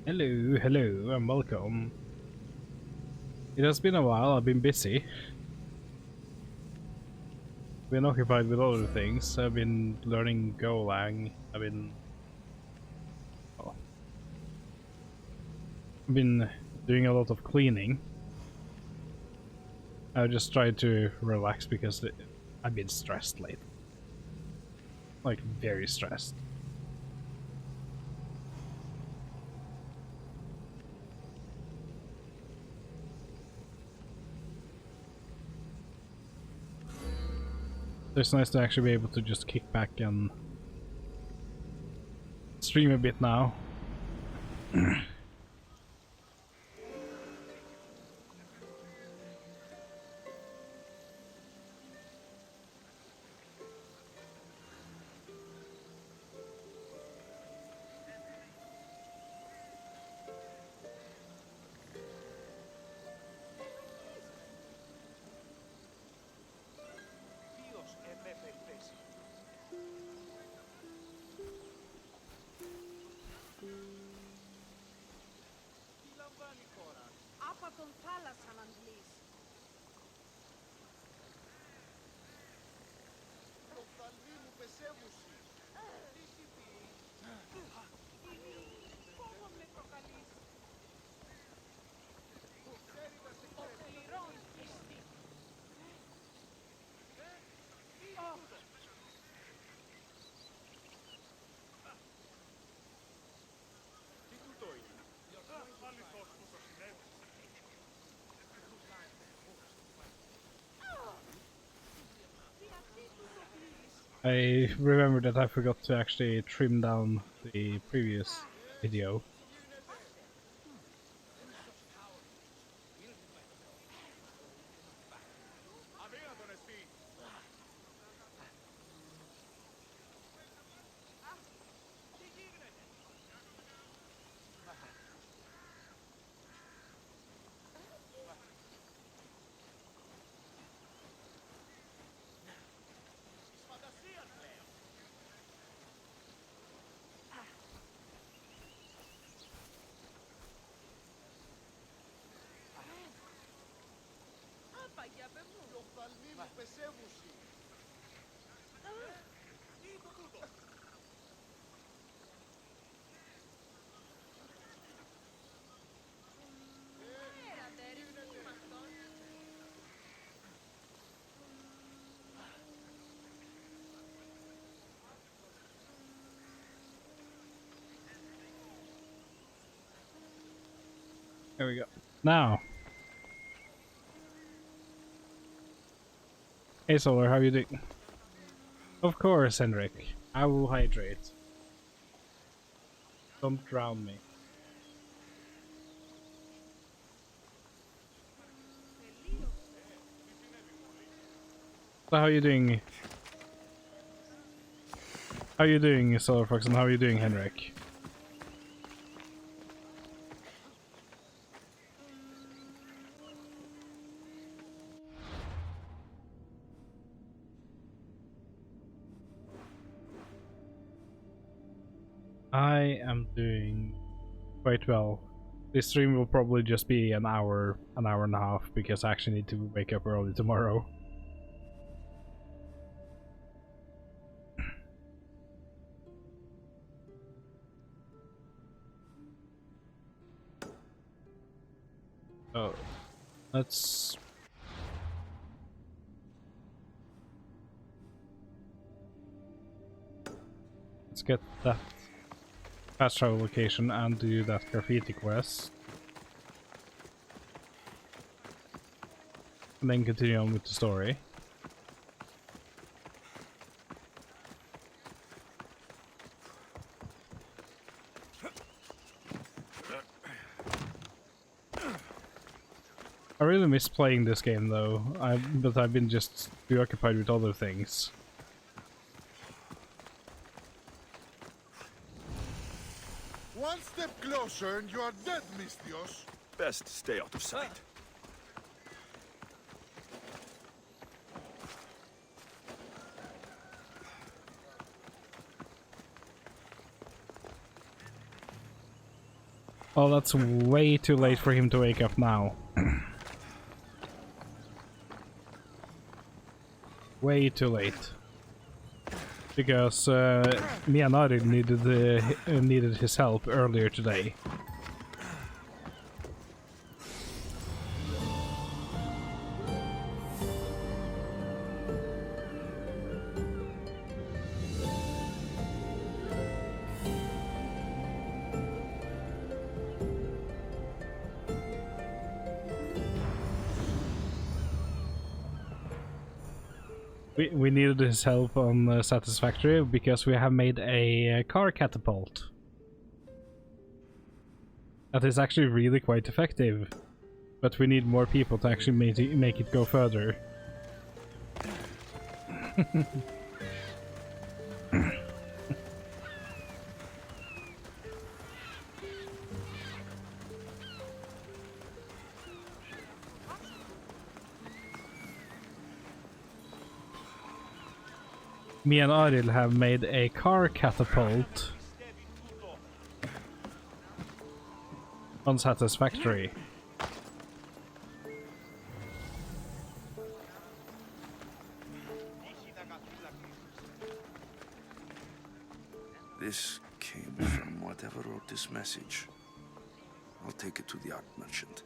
Hello, and welcome. It has been a while, I've been busy. Been occupied with other things. I've been learning Golang. Oh, I've been doing a lot of cleaning. I just tried to relax because I've been stressed lately. Like, very stressed. So it's nice to actually be able to just kick back and stream a bit now. Άπα τον θάλασσαν αντλείς. Οφθαλμοί μου πεσέμουσι. Τι σημεί. Πόσο με προκαλείς. Ξέρει να σε Ο πληρών πιστή. Τι τούτο είναι. Αληθώς που το συνέβη. I remember that I forgot to actually trim down the previous video. Αδύνατον εσύ. Τι γίνεται. Της φαντασίας λέω. Άπα για πεμού. Οι οφθαλμοί μου πεσέμουσι. Τι είναι τούτο. Έρατε ρυθμοί μ' αυτόν. There we go. Now. Hey Solar, how you doing? Of course, Henrik. I will hydrate. Don't drown me. So how are you doing? How are you doing, Solar Fox, and how are you doing, Henrik? I am doing quite well. This stream will probably just be an hour and a half, because I actually need to wake up early tomorrow. So, let's get that fast travel location and do that graffiti quest. And then continue on with the story. I really miss playing this game though, but I've been just preoccupied with other things. One step closer and you are dead, Misthios. Best stay out of sight. Oh, that's way too late for him to wake up now. Way too late. Because me and Ari needed his help earlier today. We needed his help on Satisfactory because we have made a car catapult. That is actually really quite effective. But we need more people to actually make it go further. Me and Aril have made a car catapult on Satisfactory. This came from whatever wrote this message. I'll take it to the art merchant.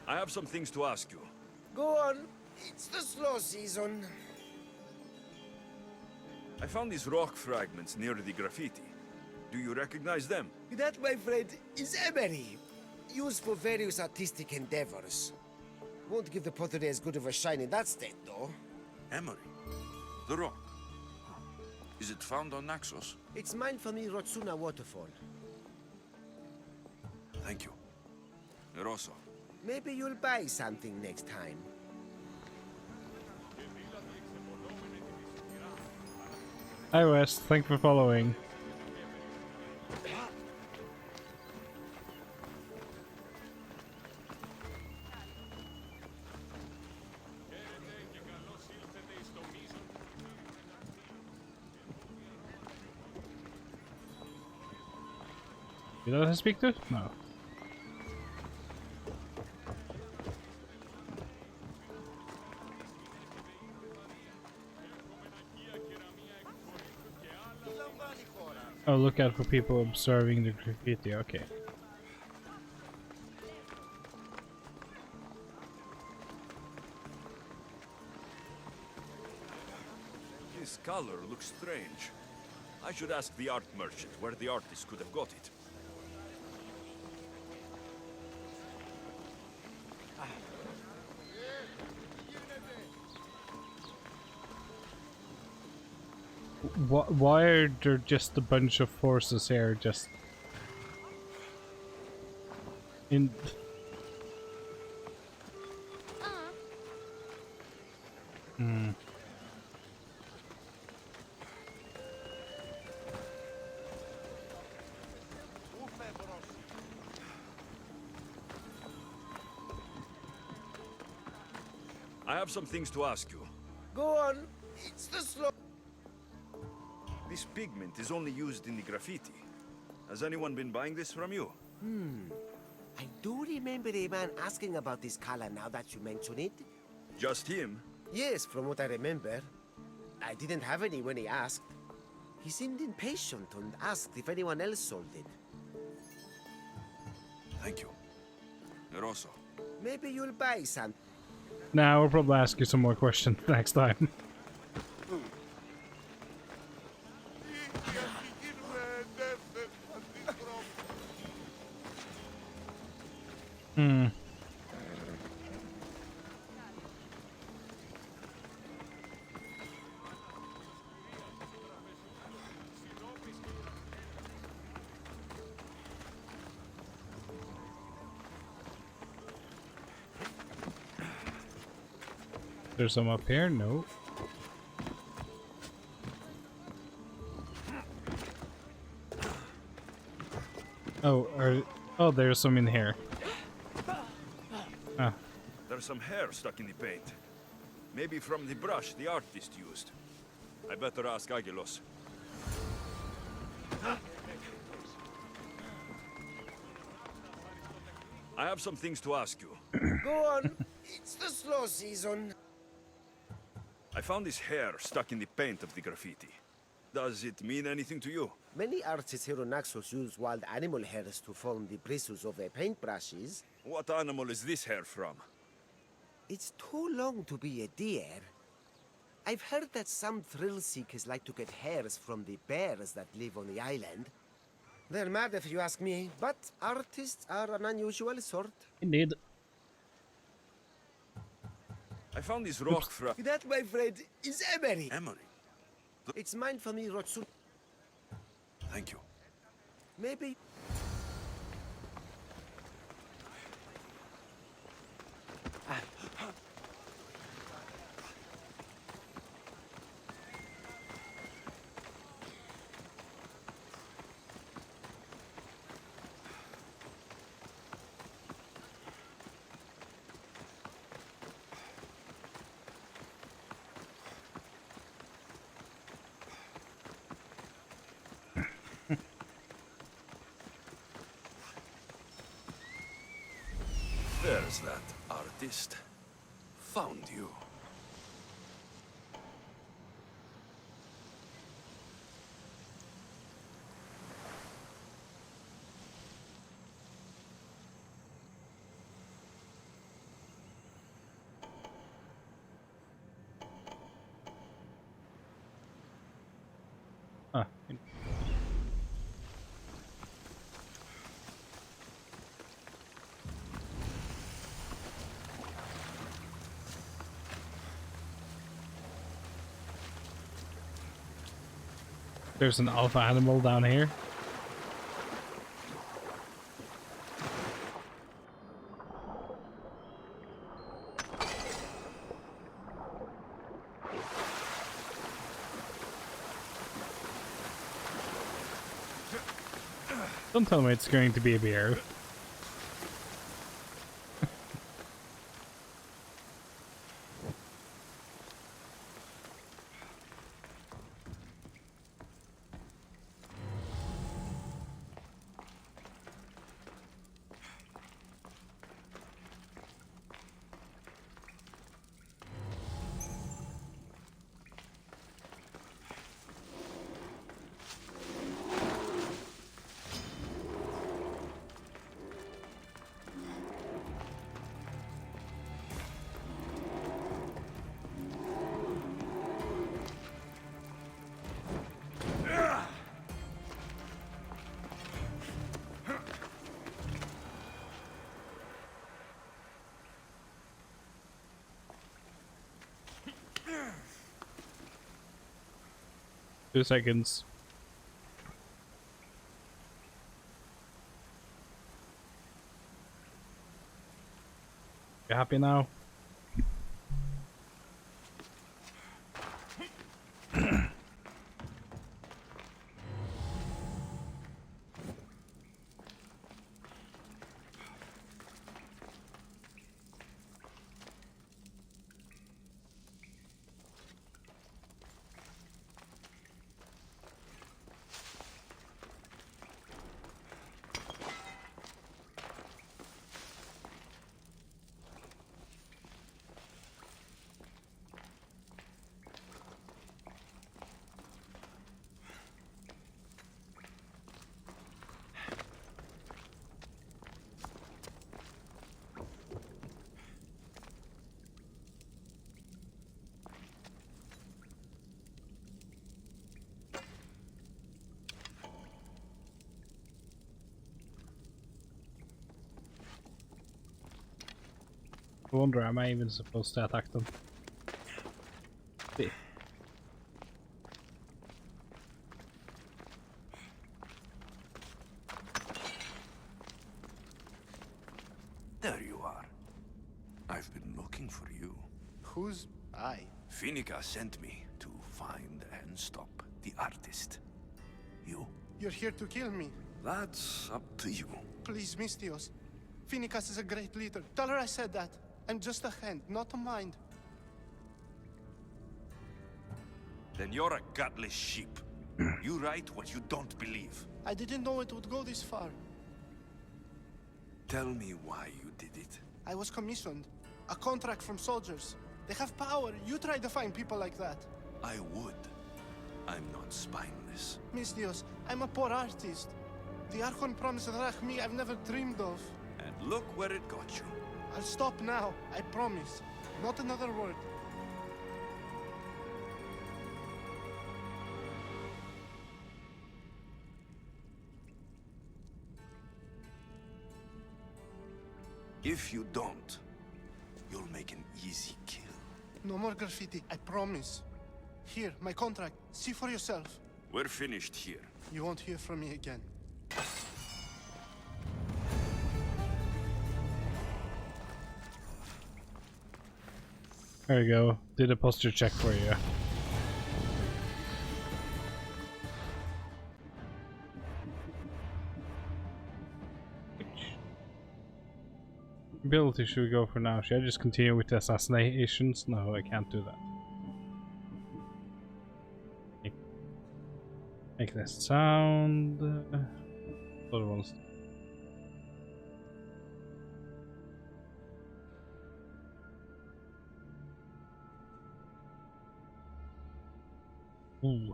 I have some things to ask you. Go on. It's the slow season. I found these rock fragments near the graffiti. Do you recognize them? That, my friend, is emery. Used for various artistic endeavors. Won't give the pottery as good of a shine in that state, though. Emery. The rock. Is it found on Naxos? It's mined from the Rotsuna waterfall. Thank you. Eroso. Maybe you'll buy something next time. Hi West, thanks for following. Did I let her speak to? No. Oh, look out for people observing the graffiti, okay. This color looks strange. I should ask the art merchant where the artist could have got it. Why are there just a bunch of forces here just in I have some things to ask you. Go on. It's the slow... This pigment is only used in the graffiti. Has anyone been buying this from you? I do remember a man asking about this color now that you mention it. Just him? Yes, from what I remember. I didn't have any when he asked. He seemed impatient and asked if anyone else sold it. Thank you. Eroso. Maybe you'll buy some. Now I'll probably ask you some more questions next time. There's some up here? No. Oh, there's some in here. Ah, There's some hair stuck in the paint. Maybe from the brush the artist used. I better ask Agilos. I have some things to ask you. Go on. It's the slow season. I found this hair stuck in the paint of the graffiti. Does it mean anything to you? Many artists here on Naxos use wild animal hairs to form the bristles of their paintbrushes. What animal is this hair from? It's too long to be a deer. I've heard that some thrill seekers like to get hairs from the bears that live on the island. They're mad if you ask me, but artists are an unusual sort. indeed. I found this rock from That, my friend, is emery. Emery. It's mine for me, Rotsun. Thank you. Maybe. There's that artist. Found you. Ah, there's an alpha animal down here. Don't tell me it's going to be a bear. Two seconds. You happy now? I wonder, am I even supposed to attack them? See. There you are. I've been looking for you. Who's I? Finica sent me to find and stop the artist. You? You're here to kill me. That's up to you. Please, Mistios. Phoenicus is a great leader. Tell her I said that. I'm just a hand, not a mind. Then you're a gutless sheep. You write what you don't believe. I didn't know it would go this far. Tell me why you did it. I was commissioned. A contract from soldiers. They have power. You try to find people like that. I would. I'm not spineless. Mistios, I'm a poor artist. The Archon promised Rach me I've never dreamed of. And look where it got you. I'll stop now, I promise. Not another word. If you don't, you'll make an easy kill. No more graffiti, I promise. Here, my contract. See for yourself. We're finished here. You won't hear from me again. There you go. Did a posture check for you. Ability should we go for now? Should I just continue with the assassinations? No, I can't do that. Make this sound. Other ones. Ooh.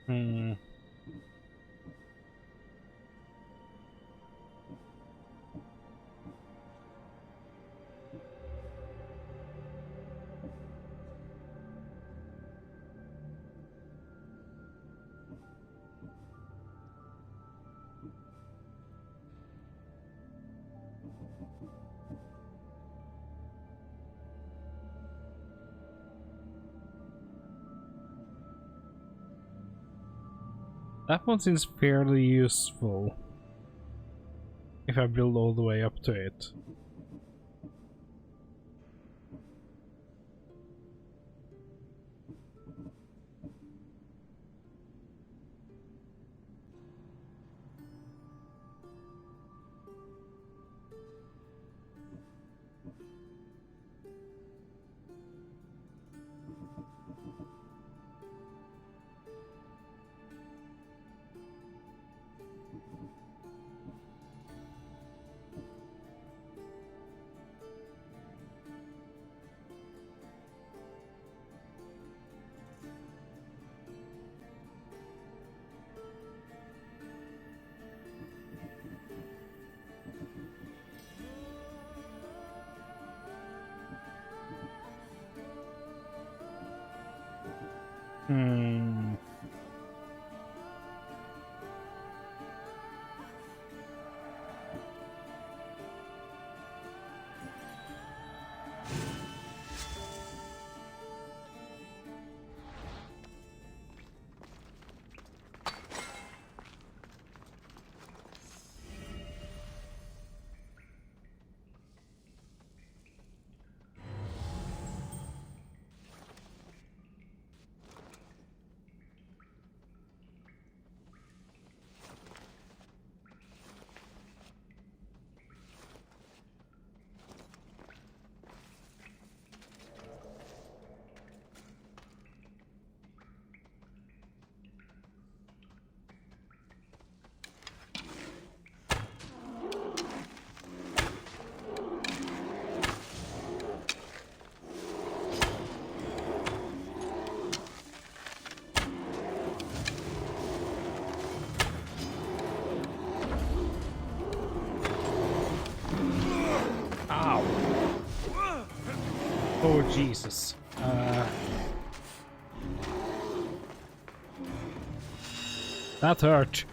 Hmm. That one seems fairly useful if I build all the way up to it. Hmm. Oh Jesus. That hurt.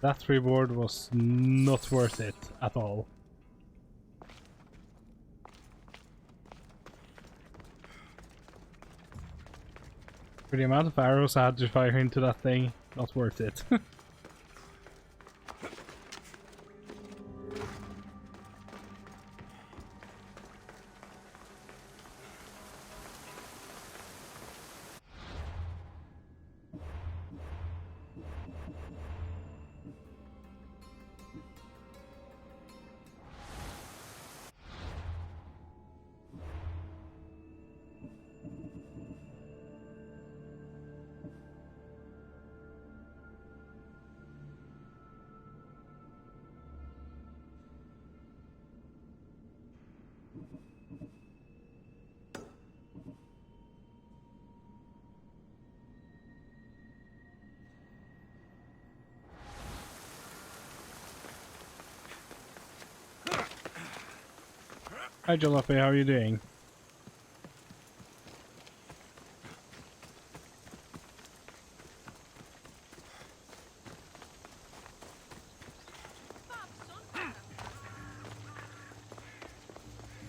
That reward was not worth it at all. For the amount of arrows I had to fire into that thing, not worth it. Hi Jalopy, how are you doing?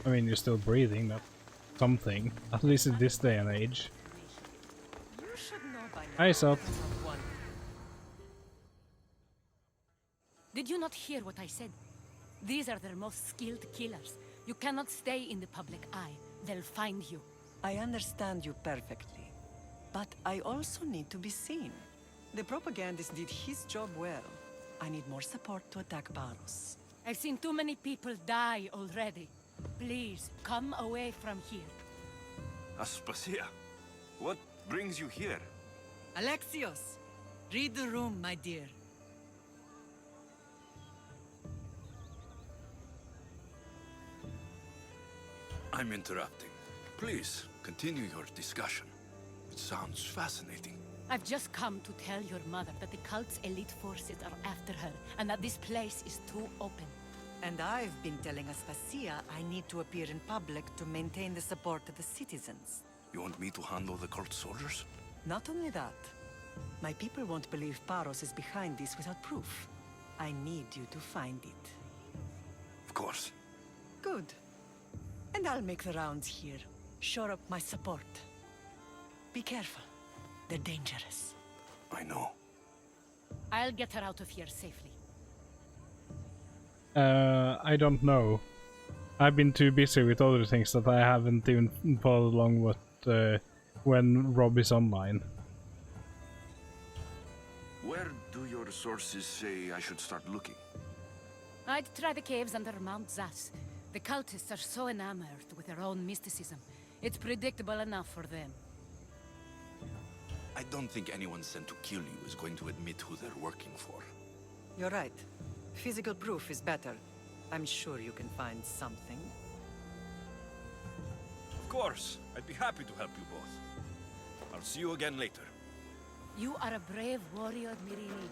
I mean, you're still breathing, that's something. At least in this day and age. You should know by now. Hi Sot. Did you not hear what I said? These are their most skilled killers. You cannot stay in the public eye. They'll find you. I understand you perfectly, but I also need to be seen. The propagandist did his job well. I need more support to attack Baros. I've seen too many people die already. Please, come away from here. Aspasia, what brings you here? Alexios, read the room, my dear. I'm interrupting. Please, continue your discussion. It sounds fascinating. I've just come to tell your mother that the cult's elite forces are after her, and that this place is too open. And I've been telling Aspasia I need to appear in public to maintain the support of the citizens. You want me to handle the cult soldiers? Not only that, my people won't believe Paros is behind this without proof. I need you to find it. Of course. Good. And I'll make the rounds here. Shore up my support. Be careful. They're dangerous. I know. I'll get her out of here safely. I don't know. I've been too busy with other things that I haven't even followed along with when Rob is online. Where do your sources say I should start looking? I'd try the caves under Mount Zas. The cultists are so enamored with their own mysticism. It's predictable enough for them. I don't think anyone sent to kill you is going to admit who they're working for. You're right. Physical proof is better. I'm sure you can find something. Of course. I'd be happy to help you both. I'll see you again later. You are a brave warrior, Mirini.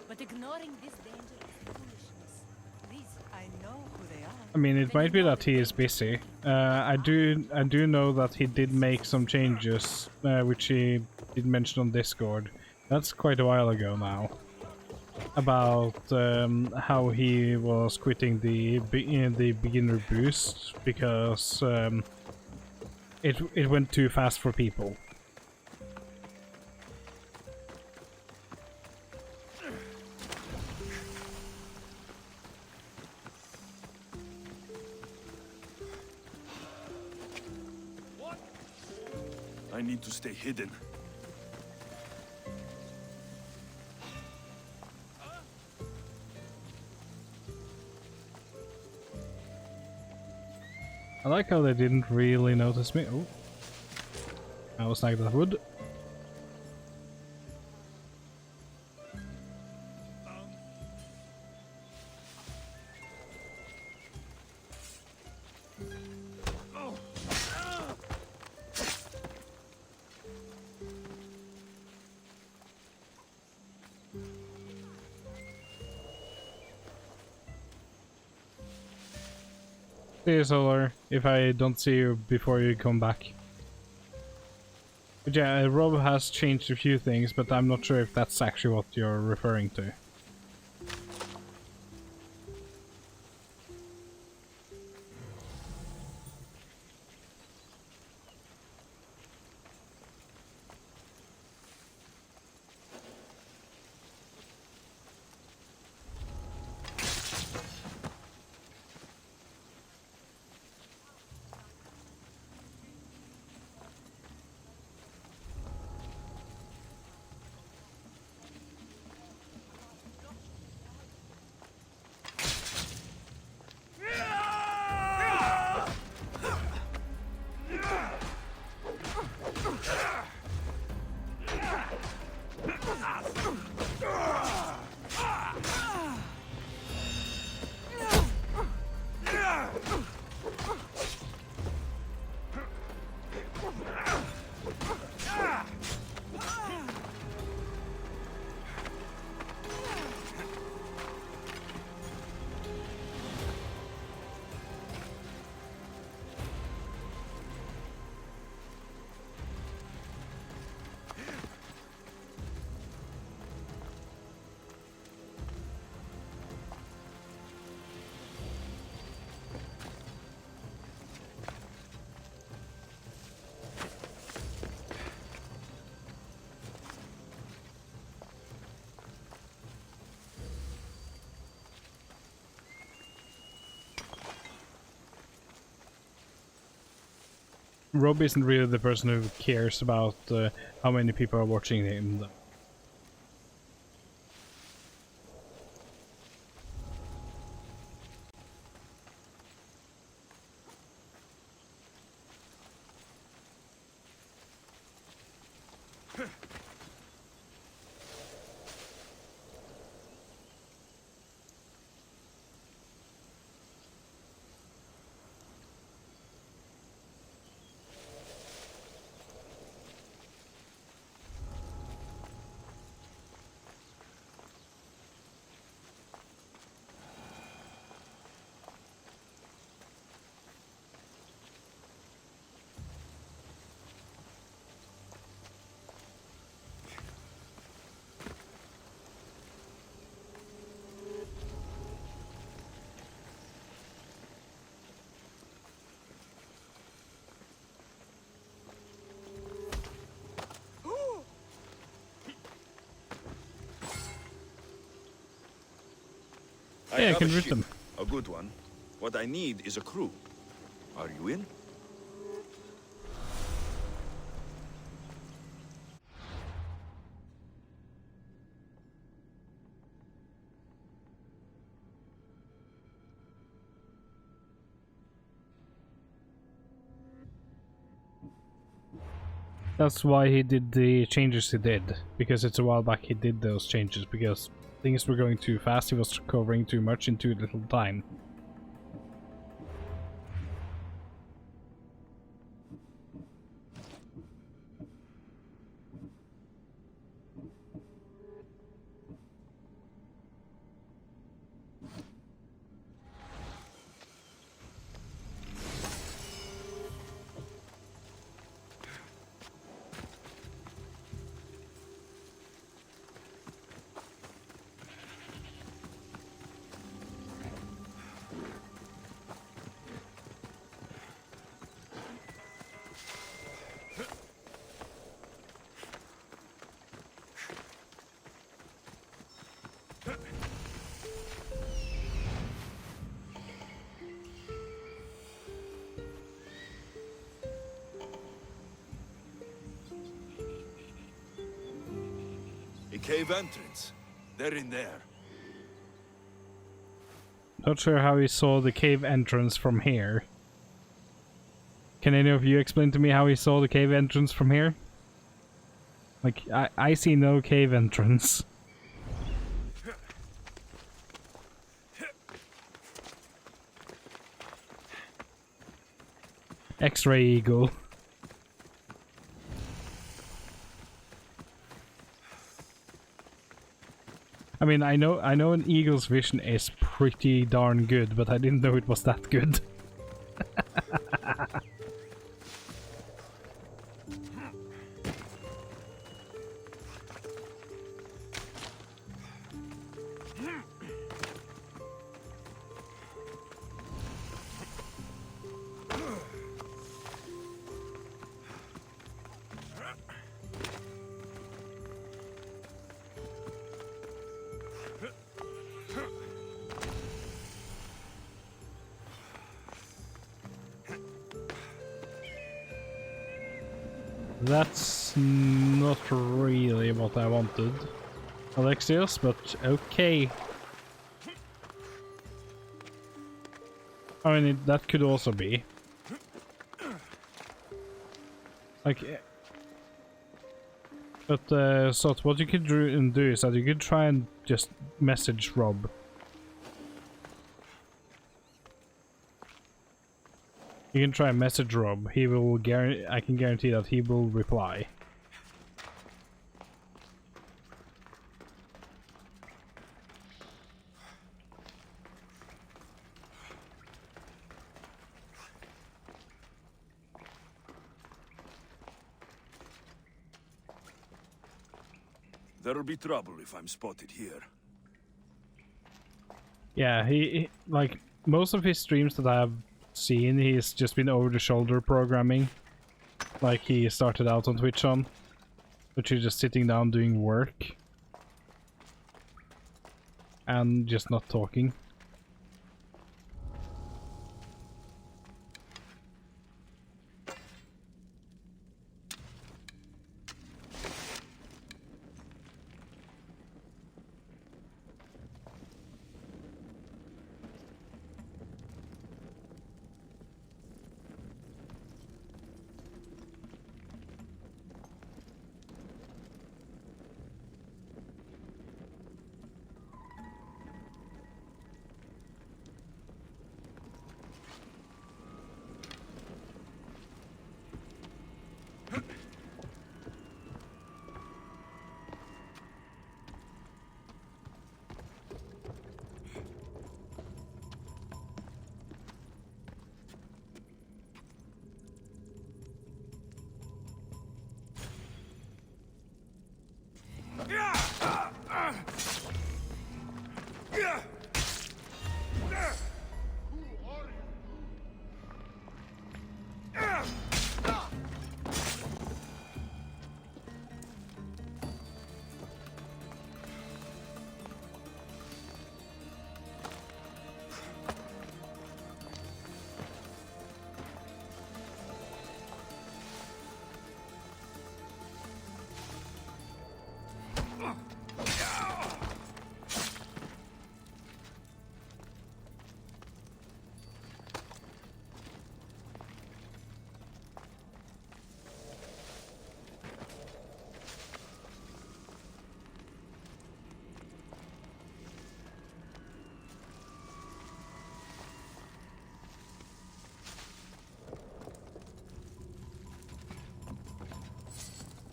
But ignoring this danger is foolishness. These I know who they are. I mean, it might be that he is busy. I do know that he did make some changes, which he did mention on Discord. That's quite a while ago now. About how he was quitting the beginner boost because it went too fast for people. I need to stay hidden. I like how they didn't really notice me. Oh, I was like that wood. See you, Solar, if I don't see you before you come back. But yeah, Rob has changed a few things, but I'm not sure if that's actually what you're referring to. Rob isn't really the person who cares about how many people are watching him, though. Yeah, I have can a root ship, them. a good one. What I need is a crew. Are you in? That's why he did the changes he did, because it's a while back he did those changes, because things were going too fast, he was covering too much in too little time. A cave entrance. They're in there. Not sure how he saw the cave entrance from here. Can any of you explain to me how he saw the cave entrance from here? Like, I see no cave entrance. X-ray eagle. I mean, I know an eagle's vision is pretty darn good, but I didn't know it was that good. That's not really what I wanted, Alexios, but okay. I mean, that could also be. Like, but so what you could do is that you could try and just message Rob. You can try and message Rob. He will I can guarantee that he will reply. There'll be trouble if I'm spotted here. Yeah, he like most of his streams that I've seen, he's just been over-the-shoulder programming. Like he started out on Twitch on, but you're just sitting down doing work and just not talking.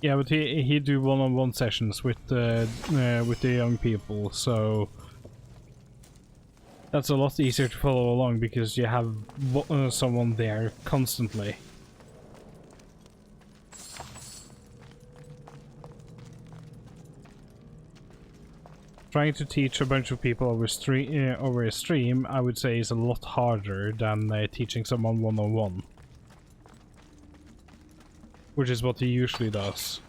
Yeah, but he do one-on-one sessions with the young people, so that's a lot easier to follow along because you have someone there constantly. Trying to teach a bunch of people over a stream, I would say, is a lot harder than teaching someone one-on-one. Which is what he usually does.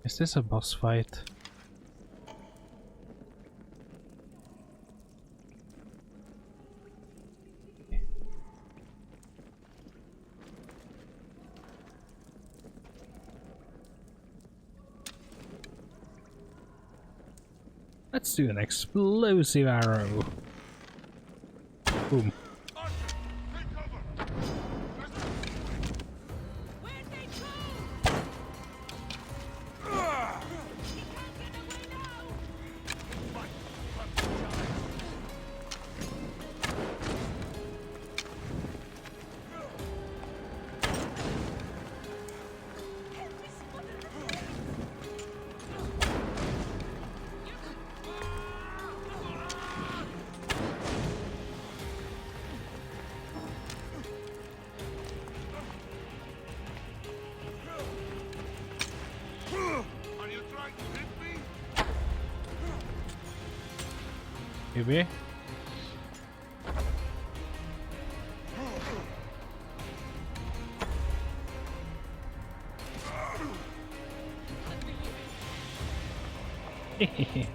Is this a boss fight? Let's do an explosive arrow. Boom. Maybe. Hehehe.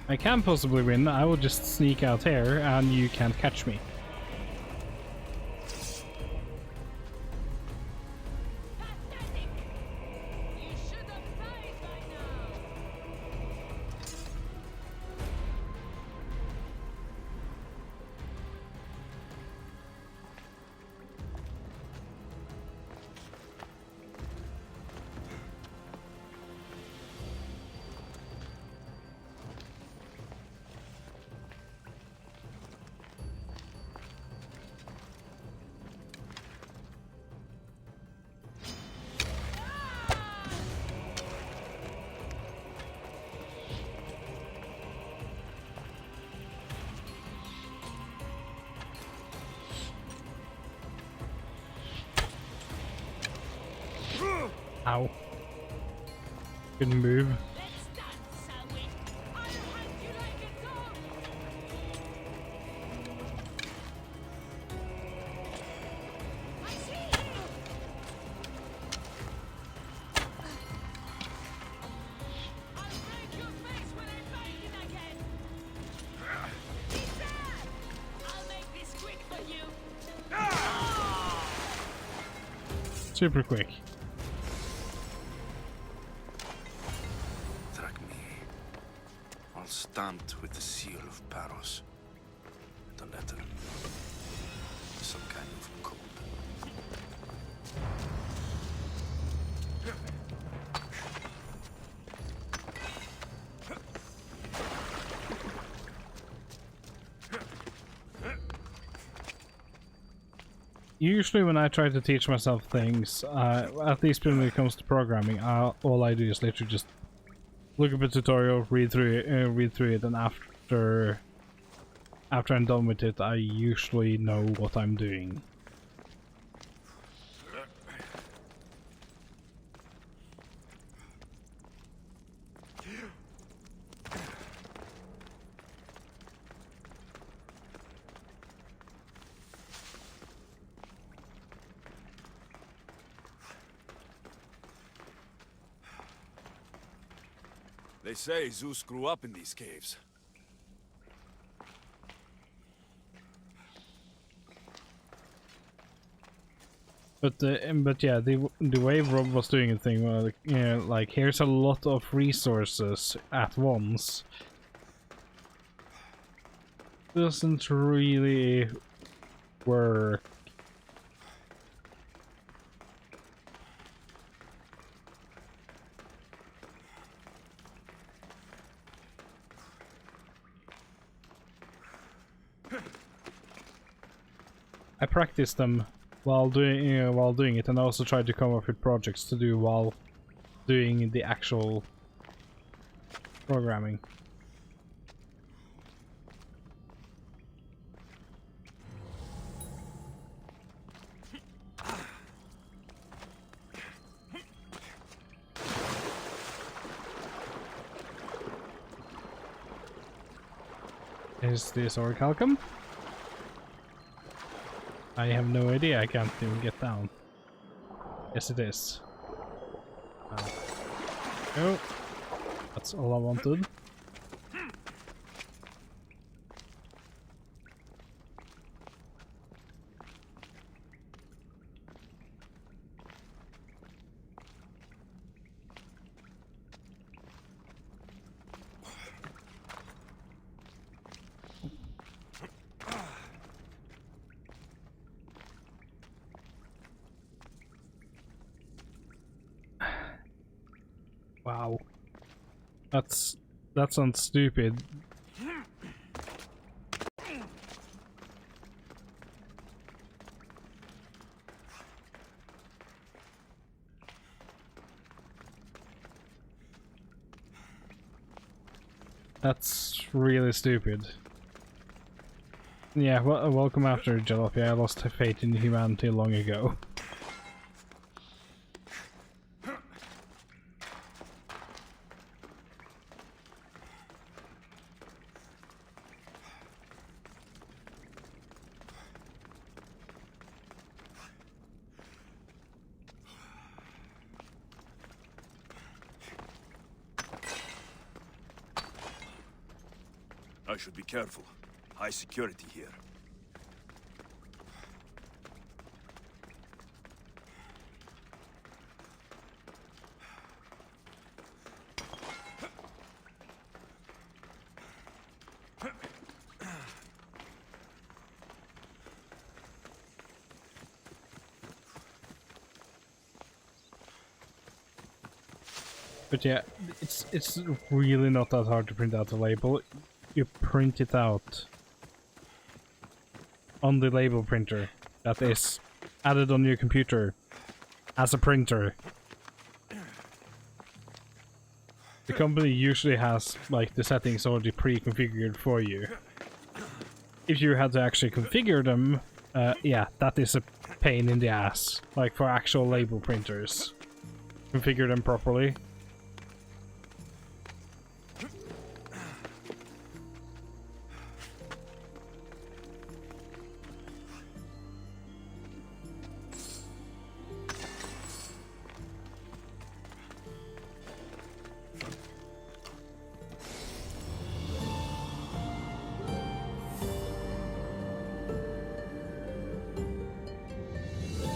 I can possibly win. I will just sneak out here and you can't catch me. Ow. Couldn't move. Super quick. Stamped with the seal of Paros. The letter. some kind of code. Usually when I try to teach myself things, at least when it comes to programming, all I do is literally just look up a tutorial, read through it, and after I'm done with it, I usually know what I'm doing. They say Zeus grew up in these caves. But yeah, the way Rob was doing the thing, well, like here's a lot of resources at once, doesn't really work. I practiced them while doing it, and I also tried to come up with projects to do while doing the actual programming. Is this orichalcum? I have no idea, I can't even get down. Yes it is. Oh, that's all I wanted. Wow. That sounds stupid. That's really stupid. Yeah, well, welcome after Jalopy. I lost faith in humanity long ago. I should be careful. High security here. But yeah, it's really not that hard to print out the label. You print it out on the label printer that is added on your computer as a printer. The company usually has like the settings already pre-configured for you. If you had to actually configure them, yeah, that is a pain in the ass. Like for actual label printers, configure them properly.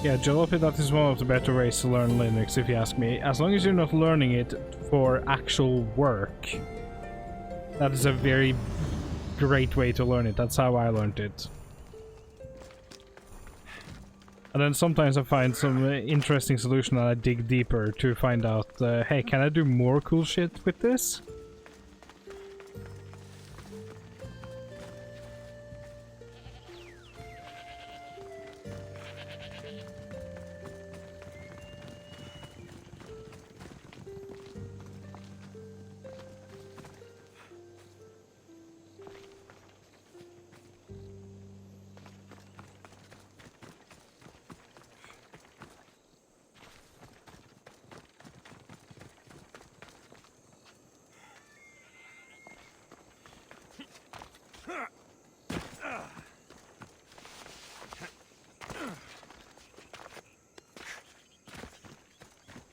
Yeah, Jalopy, that is one of the better ways to learn Linux, if you ask me. As long as you're not learning it for actual work, that is a very great way to learn it. That's how I learned it. And then sometimes I find some interesting solution and I dig deeper to find out, hey, can I do more cool shit with this?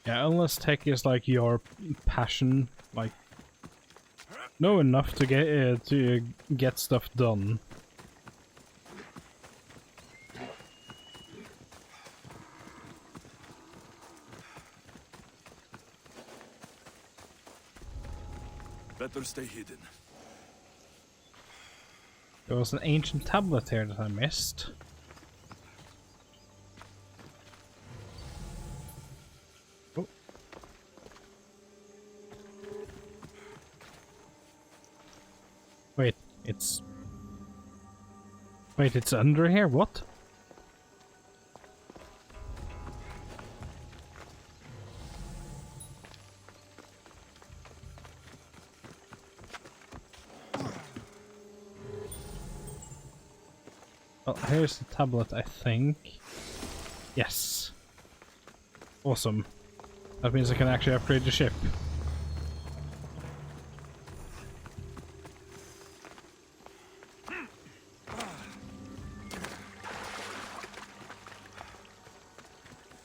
Yeah, unless tech is like your passion, like know enough to get stuff done. Better stay hidden. There was an ancient tablet here that I missed. Oh. Wait, it's under here? What? Well, here's the tablet, I think. Yes. Awesome. That means I can actually upgrade the ship.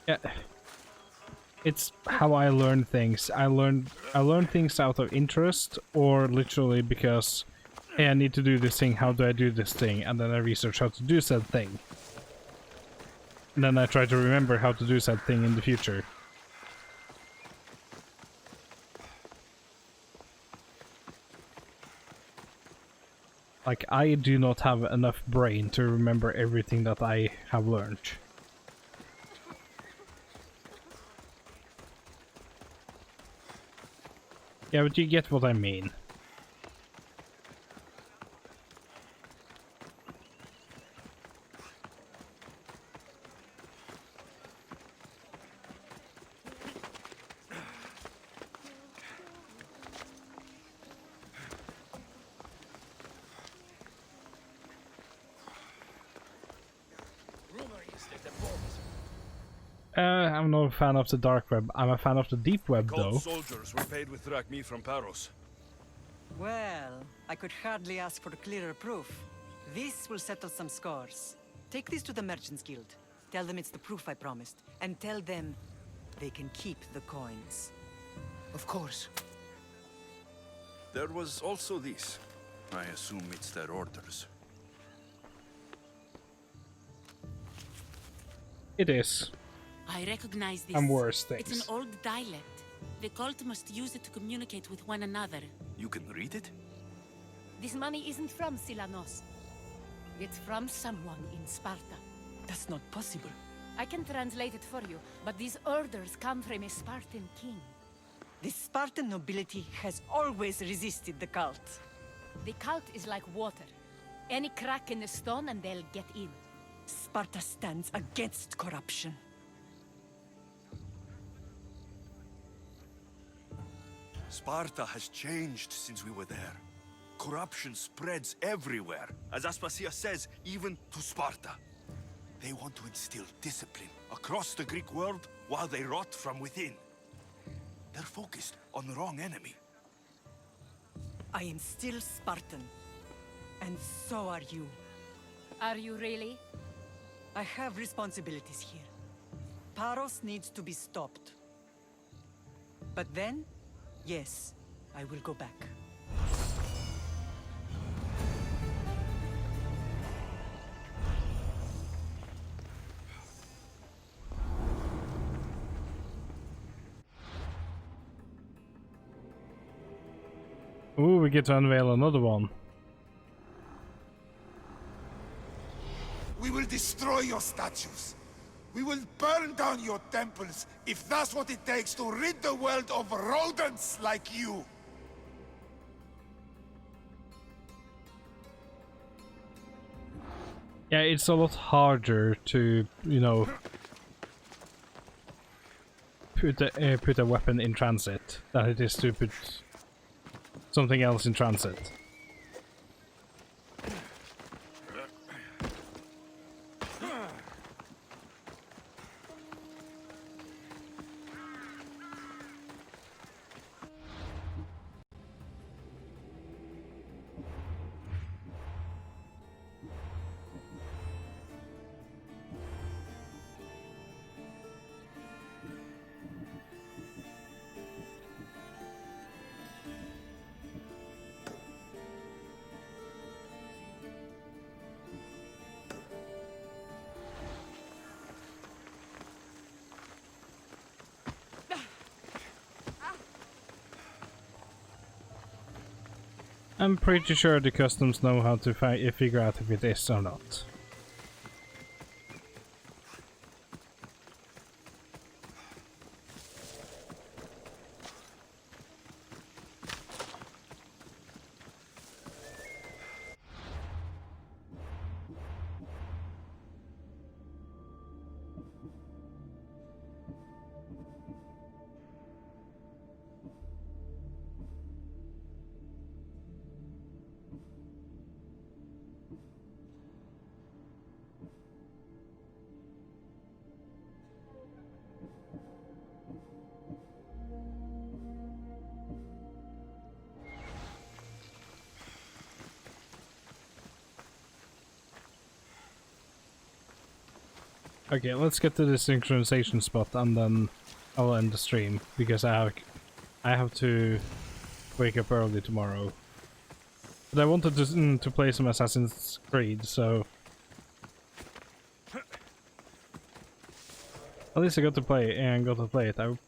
Yeah. It's how I learn things. I learn things out of interest or literally because hey, I need to do this thing, how do I do this thing? And then I research how to do said thing. And then I try to remember how to do said thing in the future. Like, I do not have enough brain to remember everything that I have learned. Yeah, but you get what I mean. I'm not a fan of the dark web. I'm a fan of the deep web, though. Cold soldiers were paid with drachmi from Paros. Well, I could hardly ask for clearer proof. This will settle some scores. Take this to the Merchants Guild. Tell them it's the proof I promised. And tell them they can keep the coins. Of course. There was also this. I assume it's their orders. It is. I recognize this. And worse things. It's an old dialect. The cult must use it to communicate with one another. You can read it? This money isn't from Silanos. It's from someone in Sparta. That's not possible. I can translate it for you, but these orders come from a Spartan king. The Spartan nobility has always resisted the cult. The cult is like water. Any crack in the stone and they'll get in. Sparta stands against corruption. Sparta has changed since we were there. Corruption spreads everywhere. As Aspasia says, even to Sparta. They want to instill discipline across the Greek world while they rot from within. They're focused on the wrong enemy. I am still Spartan. And so are you. Are you really? I have responsibilities here. Paros needs to be stopped. But then, yes, I will go back. Ooh, we get to unveil another one. We will destroy your statues. We will burn down your temples if that's what it takes to rid the world of rodents like you. Yeah, it's a lot harder to, you know, put a weapon in transit than it is to put something else in transit. I'm pretty sure the customs know how to figure out if it is or not. Okay, let's get to the synchronization spot and then I'll end the stream because I have to wake up early tomorrow. But I wanted to play some Assassin's Creed, so at least I got to play it. I'll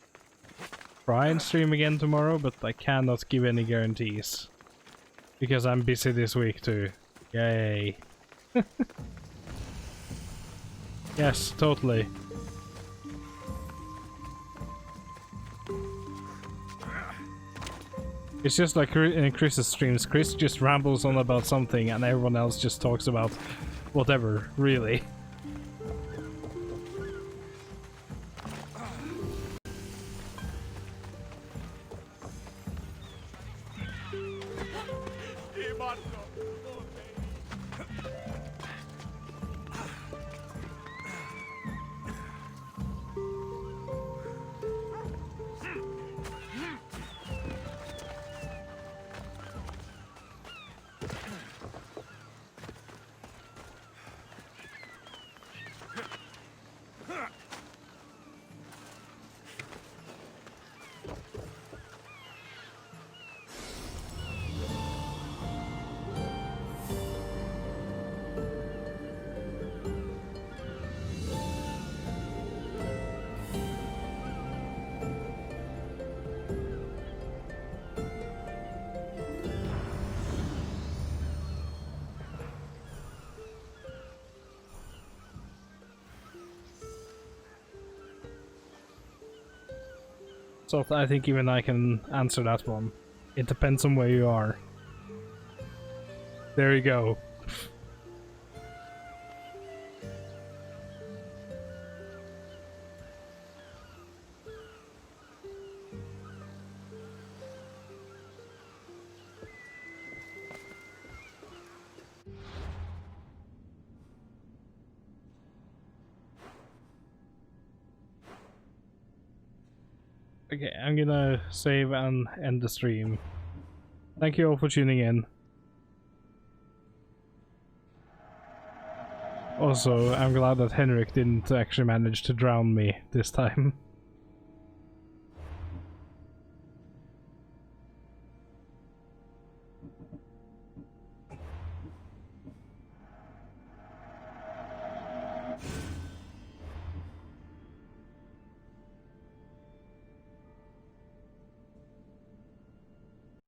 try and stream again tomorrow, but I cannot give any guarantees because I'm busy this week too. Yay! Yes, totally. It's just like in Chris's streams. Chris just rambles on about something and everyone else just talks about whatever, really. So I think even I can answer that one. It depends on where you are. There you go. Okay, I'm gonna save and end the stream. Thank you all for tuning in. Also, I'm glad that Henrik didn't actually manage to drown me this time.